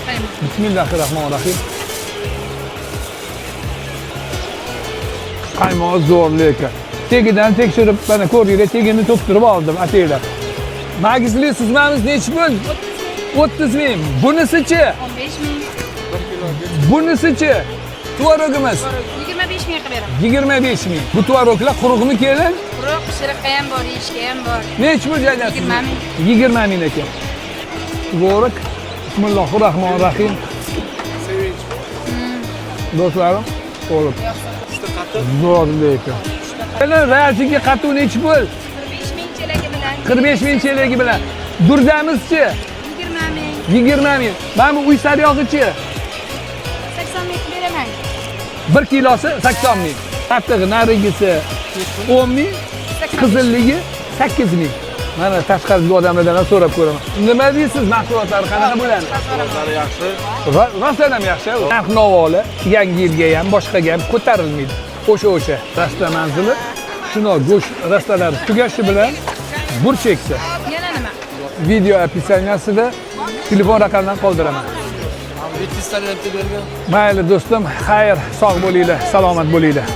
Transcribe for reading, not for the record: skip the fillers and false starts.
Bismillahirrahmanirrahim. Qaymoq zo'r lekin. Tegidan tekshirib, mana ko'ringlar, tegini to'ktirib oldim ataylar. Magisli suzmamiz nechi pul? 30 ming. Bunisichi? 15 ming. Bunisichi? Tvorogimiz 25 ming qilib beraman. 25 ming. Bu tvoroglar quruqmi kelin? Quruq, pishiriqqa ham bor, yeyishga ham bor. Nechi pul joylasiz? 20 ming. 20 ming ekan. Tvorog. Bismillahirrahmanirrahim. Do'stlarim, qo'lib. Zo'r lekin. Mana rayasiga qatuv nechi pul? 45 ming chelagi bilan. 45 ming chelagi bilan. Durdamizchi? 20 ming. 20 ming. Mana bu uy saryog'ichi? 80 ming beraman. 1 kilosi 80 ming. Qattig'i narigisi 10 ming, qizilligi 8 ming. Mana tashqaridagi odamlardan ham so'rab ko'raman. Nima deysiz, mahsulotlari qanaqa bo'ladi? Mahsulotlari yaxshi. Rostdan ham yaxshi. Narx-navoli yangi yilga ham, boshqaga ham ko'tarilmaydi. O'sha rasta manzili shunday go'sht rastalari tugashi bilan burchaksa. Yana nima? Video описаниесida telefon raqamlarini qoldiraman. Mayli do'stim, xayr, sog' bo'linglar, salomat bo'linglar.